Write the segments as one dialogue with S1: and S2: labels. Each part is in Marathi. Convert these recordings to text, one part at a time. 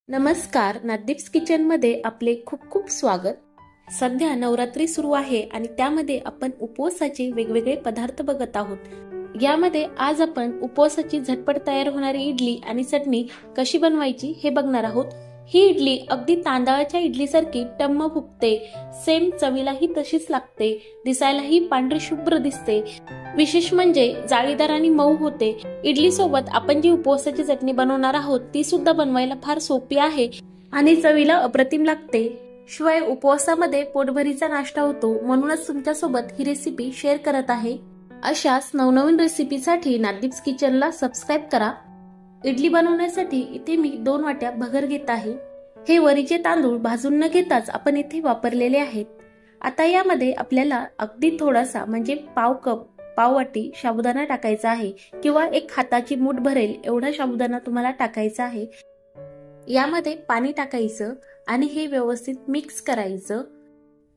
S1: नमस्कार, नादीप्स किचनमध्ये आपले खूप खूप स्वागत. सध्या नवरात्री सुरू आहे आणि त्यामध्ये आपण उपवासाचे वेगवेगळे पदार्थ बघत आहोत. यामध्ये आज आपण उपवासाची झटपट तयार होणारी इडली आणि चटणी कशी बनवायची हे बघणार आहोत. ही इडली अगदी तांदळाच्या इडलीसारखी टम्म फुगते, सेम चवीलाही तशीच लागते, दिसायलाही पांढरी शुभ्र दिसते. विशेष म्हणजे जाळीदार आणि मऊ होते. इडली सोबत आपण जी उपवासाची चटणी बनवणार आहोत ती सुद्धा बनवायला फार सोपी आहे आणि चवीला अप्रतिम लागते. शिवाय उपवासामध्ये पोटभरीचा नाश्ता होतो, म्हणूनच तुमच्या सोबत ही रेसिपी शेअर करत आहे. अशाच नवनवीन रेसिपीसाठी नादीप्स किचनला सबस्क्राइब करा. इडली बनवण्यासाठी इथे मी 2 वाट्या भगर घेत आहे. हे वरीचे तांदूळ भाजून न घेताच आपण इथे वापरलेले आहेत. आता यामध्ये आपल्याला अगदी थोडासा म्हणजे पाव वाटी साबुदाणा टाकायचा आहे किंवा एक हाताची मूठ भरेल एवढा साबुदाणा तुम्हाला टाकायचा आहे. यामध्ये पाणी टाकायचं आणि हे व्यवस्थित मिक्स करायचं.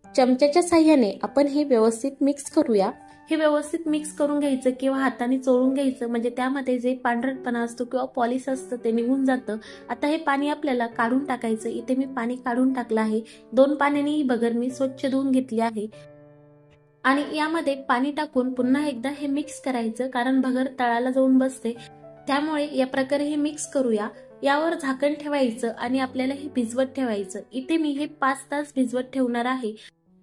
S1: चमच्याच्या साहाय्याने आपण हे व्यवस्थित मिक्स करूया. हे व्यवस्थित मिक्स करून घ्यायचं किंवा हाताने चोळून घ्यायचं, म्हणजे त्यामध्ये जे पांढरटपणा असतो किंवा पॉलिश असतं ते निघून जातं. आता हे पाणी आपल्याला काढून टाकायचं. इथे मी पाणी काढून टाकलं आहे. 2 पाण्याने ही भगर मी स्वच्छ धुवून घेतली आहे आणि यामध्ये पाणी टाकून पुन्हा एकदा हे मिक्स करायचं, कारण भगर तळाला जाऊन बसते. त्यामुळे या प्रकारे हे मिक्स करूया. यावर झाकण ठेवायचं आणि आपल्याला हे भिजवत ठेवायचं. इथे मी हे 5 तास भिजवत ठेवणार आहे.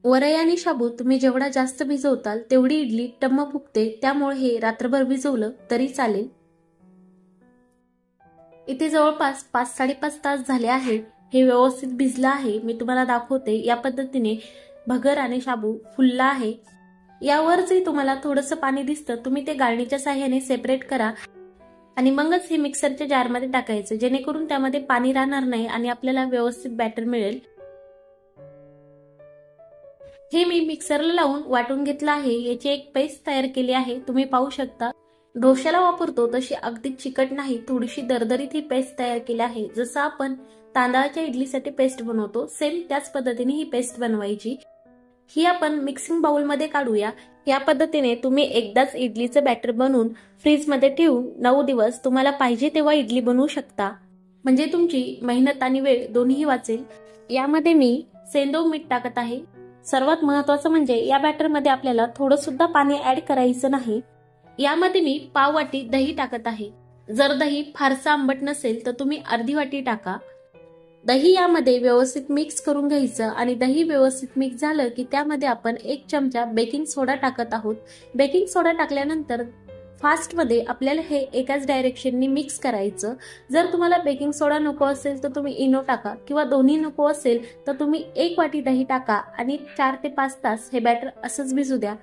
S1: वरई आणि शाबू तुम्ही जेवढा जास्त भिजवताल तेवढी इडली टम्म फुगते, त्यामुळे हे रात्रभर भिजवलं तरी चालेल. इथे जवळपास 5-5.5 तास झाले आहेत. हे व्यवस्थित भिजलं आहे. मी तुम्हाला दाखवते. या पद्धतीने भगर आणि शाबू फुलला आहे. यावरच तुम्हाला थोडंसं पाणी दिसतं, तुम्ही ते गाळणीच्या साहाय्याने सेपरेट करा आणि मगच हे मिक्सरच्या जारमध्ये टाकायचं, जेणेकरून त्यामध्ये पाणी राहणार नाही आणि आपल्याला व्यवस्थित बॅटर मिळेल. हे मी मिक्सरला लावून वाटून घेतलं आहे. याची एक पेस्ट तयार केली आहे. तुम्ही पाहू शकता. डोश्याला वापरतो तशी अगदी चिकट नाही, थोडीशी दरदरीत ही पेस्ट तयार केली आहे. जसं आपण तांदळाच्या इडलीसाठी पेस्ट बनवतो सेम त्याच पद्धतीने ही पेस्ट बनवायची. ही आपण मिक्सिंग बाउल मध्ये काढूया. या पद्धतीने तुम्ही एकदाच इडलीचं बॅटर बनवून फ्रीज मध्ये ठेवून 9 दिवस तुम्हाला पाहिजे तेव्हा इडली बनवू शकता, म्हणजे तुमची मेहनत आणि वेळ दोन्ही वाचेल. यामध्ये मी सेंधव मीठ टाकत आहे. सर्वात महत्त्वाचं म्हणजे या बॅटर मध्ये आपल्याला थोडं सुद्धा पाणी ऍड करायचं नाही. यामध्ये मी पाव वाटी दही टाकत आहे. जर दही फारसं आंबट नसेल तर तुम्ही अर्धी वाटी टाका. दही यामध्ये व्यवस्थित मिक्स करून घ्यायचं आणि दही व्यवस्थित मिक्स झालं की त्यामध्ये आपण 1 चमचा बेकिंग सोडा टाकत आहोत. बेकिंग सोडा टाकल्यानंतर फास्ट मध्ये आपल्याला हे एकाच डायरेक्शननी मिक्स करायचं. जर तुम्हाला बेकिंग सोडा नको असेल तर तुम्ही इनो टाका किंवा दोन्ही नको असेल तर तुम्ही 1 वाटी दही टाका आणि 4 ते 5 तास हे बॅटर असंच भिजू द्या.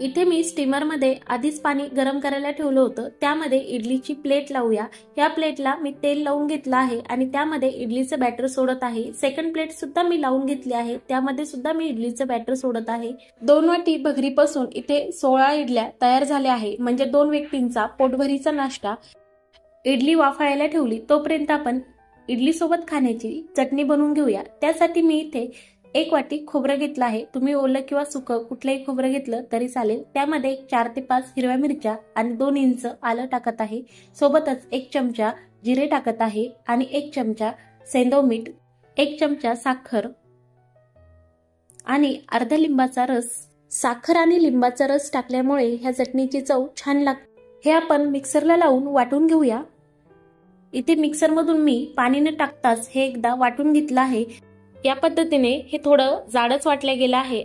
S1: इथे मी स्टीमर मध्ये आधीच पाणी गरम करायला ठेवलं होतं. त्यामध्ये इडलीची प्लेट लावूया. या प्लेटला मी तेल लावून घेतलं आहे आणि त्यामध्ये इडलीचं बॅटर सोडत आहे. सेकंड प्लेट सुद्धा मी लावून घेतली आहे. त्यामध्ये सुद्धा मी इडलीचं बॅटर सोडत आहे. 2 वाटी भगरीपासून इथे 16 इडल्या तयार झाल्या आहे, म्हणजे 2 व्यक्तींचा पोटभरीचा नाश्ता. इडली वाफायला ठेवली तोपर्यंत आपण इडली सोबत खाण्याची चटणी बनवून घेऊया. त्यासाठी मी इथे 1 वाटी खोबरं घेतलं आहे. तुम्ही ओलं किंवा सुकं कुठलंही खोबरं घेतलं तरी चालेल. त्यामध्ये 4 ते 5 हिरव्या मिरच्या आणि 2 इंच आलं टाकत आहे. सोबतच 1 चमचा जिरे टाकत आहे आणि 1 चमचा सेंधव मीठ, 1 चमचा साखर आणि अर्धा लिंबाचा रस. साखर आणि लिंबाचा रस टाकल्यामुळे ह्या चटणीची चव छान लागते. हे आपण मिक्सरला लावून वाटून घेऊया. इथे मिक्सर मधून मी पाणी न टाकताच हे एकदा वाटून घेतलं आहे. या पद्धतीने हे थोडं जाडच वाटलं गेलं आहे.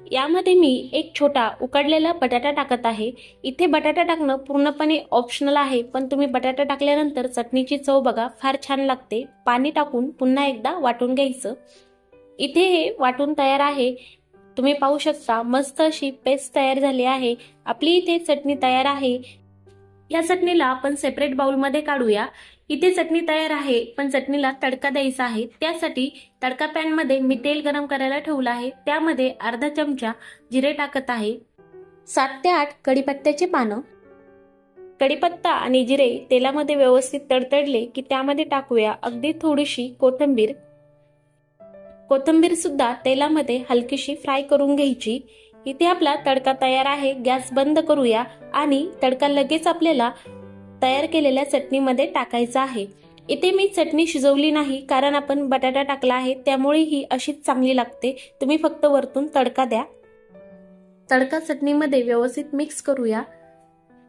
S1: यामध्ये मी 1 छोटा उकडलेला बटाटा टाकत आहे. इथे बटाटा टाकणं पूर्णपणे ऑप्शनल आहे, पण तुम्ही बटाटा टाकल्यानंतर चटणीची चव बघा फार छान लागते. पाणी टाकून पुन्हा एकदा वाटून घ्यायचं. इथे हे वाटून तयार आहे. तुम्ही पाहू शकता मस्त अशी पेस्ट तयार झाली आहे. आपली इथे चटणी तयार आहे. या चटणीला आपण सेपरेट बाउल मध्ये काढूया. इथे चटणी तयार आहे, पण चटणीला तडका द्यायचा आहे. त्यासाठी तडका पॅन मध्ये मी तेल गरम करायला ठेवलं आहे. त्यामध्ये अर्धा चमचा जिरे टाकत आहे. 7 ते 8 कढीपत्त्याची पानं. कढीपत्ता आणि जिरे तेलामध्ये व्यवस्थित तडतडले की त्यामध्ये टाकूया अगदी थोडीशी कोथिंबीर. कोथिंबीर सुद्धा तेलामध्ये हलकीशी फ्राय करून घ्यायची. इथे आपला तडका तयार आहे. गॅस बंद करूया आणि तडका लगेच आपल्याला तयार केलेल्या चटणीमध्ये टाकायचा आहे. इथे मी चटणी शिजवली नाही, कारण आपण बटाटा टाकला आहे, त्यामुळे ही अशीच चांगली लागते. तुम्ही फक्त वरतून तडका द्या. तडका चटणीमध्ये व्यवस्थित मिक्स करूया.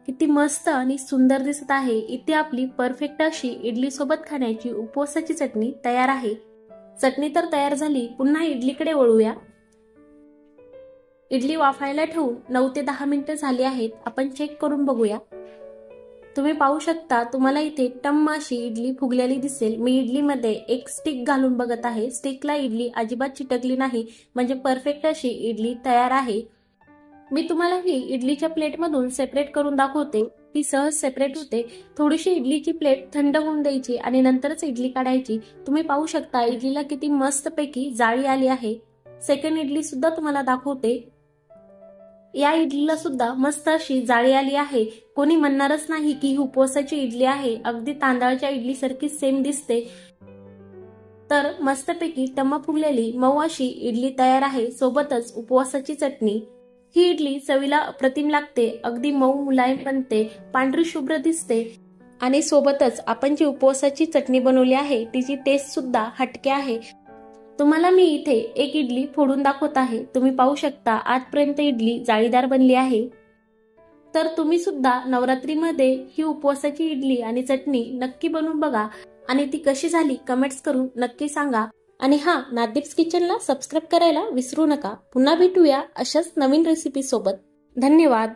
S1: किती मस्त आणि सुंदर दिसत आहे. इथे आपली परफेक्ट अशी इडली सोबत खाण्याची उपवासाची चटणी तयार आहे. चटणी तर तयार झाली. पुन्हा इडलीकडे वळूया. इडली वाफायला ठेवून 9 ते 10 मिनिटं झाली आहेत. आपण चेक करून बघूया. तुम्ही पाहू शकता, तुम्हाला इथे टम्म अशी इडली फुगलेली दिसेल. मी इडलीमध्ये एक स्टिक घालून बघत आहे. स्टिकला इडली अजिबात चिटकली नाही, म्हणजे परफेक्ट अशी इडली तयार आहे. मी तुम्हाला ही इडलीच्या प्लेटमधून सेपरेट करून दाखवते. ती सहज सेपरेट होते. थोडीशी इडलीची प्लेट थंड होऊन द्यायची आणि नंतरच इडली काढायची. तुम्ही पाहू शकता इडलीला किती मस्तपैकी जाळी आली आहे. सेकंड इडली सुद्धा तुम्हाला दाखवते. या इडलीला सुद्धा मस्त अशी जाळी आली आहे. कोणी म्हणणारच नाही की ही उपवासाची इडली आहे. अगदी तांदळाच्या इडली सारखी सेम दिसते. तर मस्तपैकी टम्म फुगलेली मऊ अशी इडली तयार आहे. सोबतच उपवासाची चटणी. ही इडली चवीला अप्रतिम लागते. अगदी मऊ मुलायम बनते, पांढरी शुभ्र दिसते आणि सोबतच आपण जी उपवासाची चटणी बनवली आहे तिची टेस्ट सुद्धा हटके आहे. तुम्हाला मी इथे एक इडली फोडून दाखवत आहे. तुम्ही पाहू शकता आजपर्यंत इडली जाळीदार बनली आहे. तर तुम्ही सुद्धा नवरात्रीमध्ये ही उपवासाची इडली आणि चटणी नक्की बनवून बघा आणि ती कशी झाली कमेंट्स करून नक्की सांगा. आणि नादीप्स किचनला सबस्क्राईब करायला विसरू नका. पुन्हा भेटूया अशाच नवीन रेसिपी सोबत. धन्यवाद.